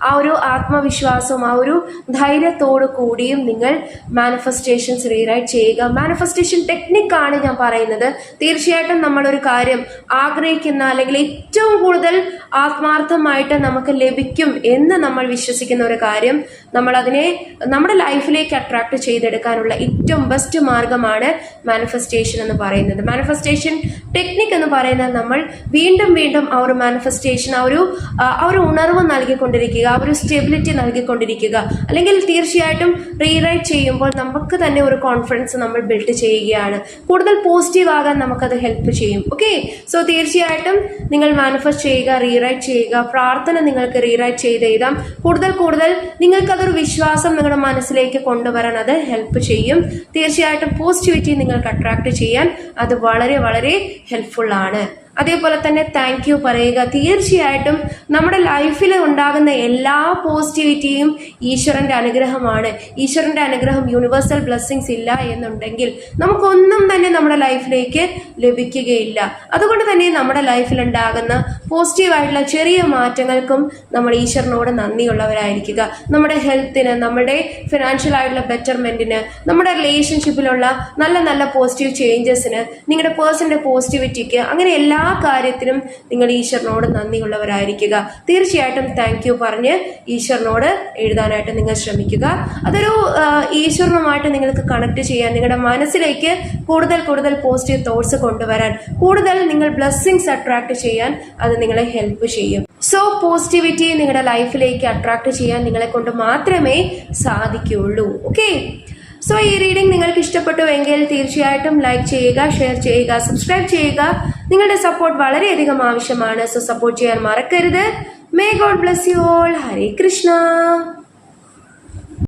ആ ഒരു ആത്മവിശ്വാസവും ആ ഒരു ധൈര്യത്തോടു കൂടിയും നിങ്ങൾ മാനിഫെസ്റ്റേഷൻസ് റീറൈറ്റ് ചെയ്യുക. മാനിഫെസ്റ്റേഷൻ ടെക്നിക്കാണ് ഞാൻ പറയുന്നത്. തീർച്ചയായിട്ടും നമ്മളൊരു കാര്യം ആഗ്രഹിക്കുന്ന അല്ലെങ്കിൽ ഏറ്റവും കൂടുതൽ ആത്മാർത്ഥമായിട്ട് നമുക്ക് ലഭിക്കും എന്ന് നമ്മൾ വിശ്വസിക്കുന്ന ഒരു കാര്യം നമ്മൾ അതിനെ നമ്മുടെ ലൈഫിലേക്ക് അട്രാക്ട് ചെയ്തെടുക്കാനുള്ള ഏറ്റവും ബെസ്റ്റ് മാർഗമാണ് മാനിഫെസ്റ്റേഷൻ എന്ന് പറയുന്നത്. മാനിഫെസ്റ്റേഷൻ ടെക്നിക് എന്ന് പറയുന്നത് നമ്മൾ വീണ്ടും വീണ്ടും ആ ഒരു മാനിഫെസ്റ്റേഷൻ ആ ഒരു ഉണർവ് നൽകിക്കൊണ്ടിരിക്കുക, ആ ഒരു സ്റ്റെബിലിറ്റി നൽകിക്കൊണ്ടിരിക്കുക. അല്ലെങ്കിൽ തീർച്ചയായിട്ടും റീറൈറ്റ് ചെയ്യുമ്പോൾ നമുക്ക് തന്നെ ഒരു കോൺഫിഡൻസ് നമ്മൾ ബിൽഡ് ചെയ്യുകയാണ്. കൂടുതൽ പോസിറ്റീവ് ആകാൻ നമുക്കത് ഹെൽപ്പ് ചെയ്യും. ഓക്കെ, സോ തീർച്ചയായിട്ടും നിങ്ങൾ മാനിഫെസ്റ്റ് ചെയ്യുക, റീറൈറ്റ് ചെയ്യുക. പ്രാർത്ഥന നിങ്ങൾക്ക് റീറൈറ്റ് ചെയ്ത് എഴുതാം. കൂടുതൽ നിങ്ങൾക്കതൊരു വിശ്വാസം നിങ്ങളുടെ മനസ്സിലേക്ക് കൊണ്ടുവരാൻ അത് ഹെൽപ്പ് ചെയ്യും. തീർച്ചയായിട്ടും പോസിറ്റിവിറ്റി നിങ്ങൾക്ക് അട്രാക്ട് ചെയ്യാൻ അത് വളരെ വളരെ ഹെൽപ്ഫുൾ ആണ്. അതേപോലെ തന്നെ താങ്ക് യു പറയുക. തീർച്ചയായിട്ടും നമ്മുടെ ലൈഫിൽ ഉണ്ടാകുന്ന എല്ലാ പോസിറ്റിവിറ്റിയും ഈശ്വരന്റെ അനുഗ്രഹമാണ്. ഈശ്വരന്റെ അനുഗ്രഹം, യൂണിവേഴ്സൽ ബ്ലെസ്സിങ്സ് ഇല്ല എന്നുണ്ടെങ്കിൽ നമുക്കൊന്നും തന്നെ നമ്മുടെ ലൈഫിലേക്ക് ലഭിക്കുകയില്ല. അതുകൊണ്ട് തന്നെ നമ്മുടെ ലൈഫിൽ ഉണ്ടാകുന്ന പോസിറ്റീവായിട്ടുള്ള ചെറിയ മാറ്റങ്ങൾക്കും നമ്മൾ ഈശ്വരനോട് നന്ദിയുള്ളവരായിരിക്കുക. നമ്മുടെ ഹെൽത്തിന്, നമ്മുടെ ഫിനാൻഷ്യൽ ആയിട്ടുള്ള ബെറ്റർമെന്റിന്, നമ്മുടെ റിലേഷൻഷിപ്പിലുള്ള നല്ല നല്ല പോസിറ്റീവ് ചേഞ്ചസിന്, നിങ്ങളുടെ പേഴ്സന്റെ പോസിറ്റിവിറ്റിക്ക്, അങ്ങനെ എല്ലാ കാര്യത്തിനും നിങ്ങൾ ഈശ്വരനോട് നന്ദിയുള്ളവരായിരിക്കുക. തീർച്ചയായിട്ടും താങ്ക് യു പറഞ്ഞ് ഈശ്വരനോട് എഴുതാനായിട്ട് നിങ്ങൾ ശ്രമിക്കുക. അതൊരു ഈശ്വരനുമായിട്ട് നിങ്ങൾക്ക് കണക്ട് ചെയ്യാൻ, നിങ്ങളുടെ മനസ്സിലേക്ക് കൂടുതൽ പോസിറ്റീവ് തോട്ട്സ് കൊണ്ടുവരാൻ, കൂടുതൽ നിങ്ങൾ ബ്ലെസ്സിങ്സ് അട്രാക്ട് ചെയ്യാൻ അത് നിങ്ങളെ ഹെൽപ്പ് ചെയ്യും. സോ പോസിറ്റിവിറ്റി നിങ്ങളുടെ ലൈഫിലേക്ക് അട്രാക്ട് ചെയ്യാൻ നിങ്ങളെ കൊണ്ട് മാത്രമേ സാധിക്കുകയുള്ളൂ. ഓക്കെ, സോ ഈ റീഡിംഗ് നിങ്ങൾക്ക് ഇഷ്ടപ്പെട്ടുവെങ്കിൽ തീർച്ചയായിട്ടും ലൈക്ക് ചെയ്യുക, ഷെയർ ചെയ്യുക, സബ്സ്ക്രൈബ് ചെയ്യുക. നിങ്ങളുടെ സപ്പോർട്ട് വളരെയധികം ആവശ്യമാണ്. സോ സപ്പോർട്ട് ചെയ്യാൻ മറക്കരുത്. May God bless you all. Hare Krishna.